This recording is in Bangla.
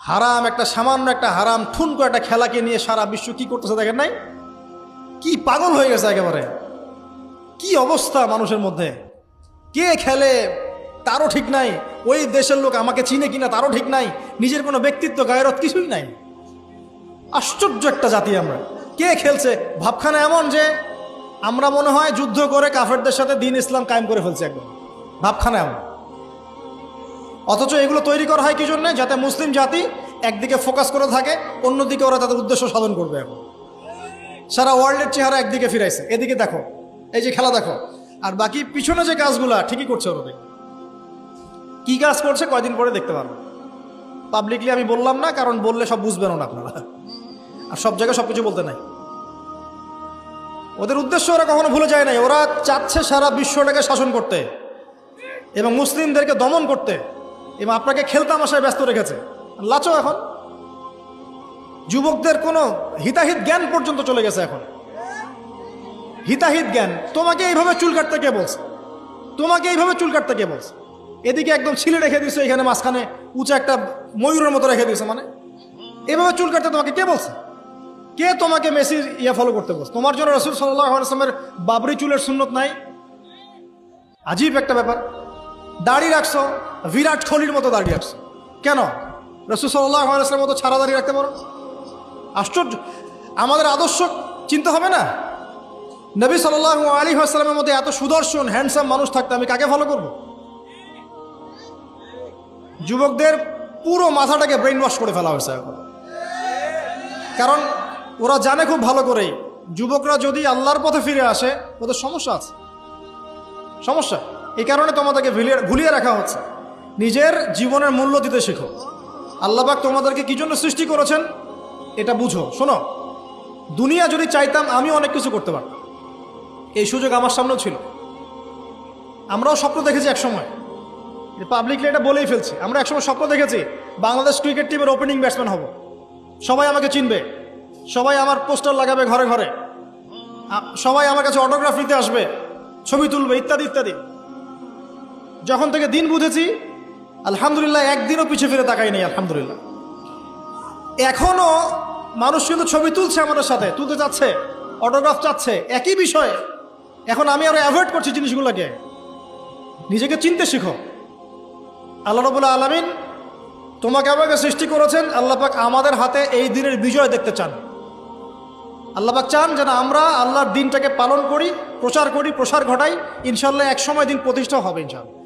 হারাম একটা সামান্য একটা হারাম ঠুনকো একটা খেলাকে নিয়ে সারা বিশ্ব কি করতেছে দেখেন নাই? কি পাগল হয়ে গেছে একেবারে, কি অবস্থা মানুষের মধ্যে। কে খেলে তারও ঠিক নাই, ওই দেশের লোক আমাকে চিনে কিনা তারও ঠিক নাই, নিজের কোনো ব্যক্তিত্ব গায়রত কিছুই নাই। আশ্চর্য একটা জাতি আমরা। কে খেলছে? ভাবখানা এমন যে আমরা মনে হয় যুদ্ধ করে কাফেরদের সাথে দ্বীন ইসলাম কায়েম করে ফেলছে একদম, ভাবখানা এমন। অথচ এগুলো তৈরি করা হয় কি জন্য? যাতে মুসলিম জাতি একদিকে ফোকাস করে থাকে, অন্যদিকে ওরা তাদের উদ্দেশ্য সাধন করবে। এখন সারা ওয়ার্ল্ডের চেহারা একদিকে ফিরাইছে, এদিকে দেখো, এই যে খেলা দেখো, আর বাকি পিছনে যে কাজগুলা ঠিকই করছে ওরা। কি কাজ করছে কয়দিন পরে দেখতে পারবো। পাবলিকলি আমি বললাম না, কারণ বললে সব বুঝবেন না আপনারা, আর সব জায়গায় সবকিছু বলতে নাই। ওদের উদ্দেশ্য ওরা কখনো ভুলে যায় নাই। ওরা চাচ্ছে সারা বিশ্বটাকে শাসন করতে এবং মুসলিমদেরকে দমন করতে, এবং আপনাকে খেলতামাশায় ব্যস্ত রেখেছে। লাচো এখন যুবকদের কোনো হিতাহিত জ্ঞান পর্যন্ত চলে গেছে। এখন হিতাহিত জ্ঞান, তোমাকে এইভাবে চুল কাটতে কে বলছে? তোমাকে এইভাবে চুল কাটতে কে বলছে? এদিকে একদম ছিলে রেখে দিয়েছে, এখানে মাঝখানে উঁচা একটা ময়ূরের মতো রেখে দিয়েছে। মানে এভাবে চুল কাটতে তোমাকে কে বলছে? কে তোমাকে মেসির ফলো করতে বলছে? তোমার জন্য রাসূল সাল্লাল্লাহু আলাইহি ওয়াসাল্লামের বাবরি চুলের সুন্নত নাই? আজীব একটা ব্যাপার। দাড়ি রাখছো, বিরাট কোহলির মতো দাড়ি রাখছো, কেন? রাসূল সাল্লাল্লাহু আলাইহি ওয়াসাল্লামের মতো ছাড়া দাড়ি রাখতে পারো? আশ্চর্য। আমাদের আদর্শ চিন্তা হবে না? নবী সাল্লাল্লাহু আলাইহি ওয়াসাল্লামের মধ্যে এত সুদর্শন হ্যান্ডসাম মানুষ থাকতে আমি কাকে ফলো করব? যুবকদের পুরো মাথাটাকে ব্রেইন ওয়াশ করে ফেলা হয়েছে এখন। কারণ ওরা জানে খুব ভালো করেই, যুবকরা যদি আল্লাহর পথে ফিরে আসে ওদের সমস্যা আছে, সমস্যা। এই কারণে তোমাদেরকে ভুলিয়ে রাখা হচ্ছে। নিজের জীবনের মূল্য দিতে শেখো। আল্লাহ পাক তোমাদেরকে কি জন্য সৃষ্টি করেছেন এটা বুঝো। শোনো, দুনিয়া যদি চাইতাম আমি অনেক কিছু করতে পারতাম, এই সুযোগ আমার সামনেও ছিল। আমরাও স্বপ্ন দেখেছি একসময়, পাবলিকলি এটা বলেই ফেলছি। আমরা একসময় স্বপ্ন দেখেছি বাংলাদেশ ক্রিকেট টিমের ওপেনিং ব্যাটসম্যান হব, সবাই আমাকে চিনবে, সবাই আমার পোস্টার লাগাবে ঘরে ঘরে, সবাই আমার কাছে অটোগ্রাফ নিতে আসবে, ছবি তুলবে, ইত্যাদি ইত্যাদি। যখন থেকে দিন বুঝেছি, আলহামদুলিল্লাহ, একদিনও পিছিয়ে ফিরে তাকাই নেই, আলহামদুলিল্লাহ। এখনো মানুষ কিন্তু ছবি তুলছে, আমাদের সাথে তুলতে চাচ্ছে, অটোগ্রাফ চাচ্ছে, একই বিষয়ে। এখন আমি আরো অ্যাভয়েড করছি জিনিসগুলোকে। নিজেকে চিনতে শিখো। আল্লাহ রাব্বুল আলামিন তোমাকে আমাকে সৃষ্টি করেছেন, আল্লাহ পাক আমাদের হাতে এই দিনের বিজয় দেখতে চান। আল্লাহ পাক চান যেন আমরা আল্লাহর দিনটাকে পালন করি, প্রচার করি, প্রসার ঘটাই। ইনশাল্লাহ এক সময় দিন প্রতিষ্ঠা হবে ইনশাল্লাহ।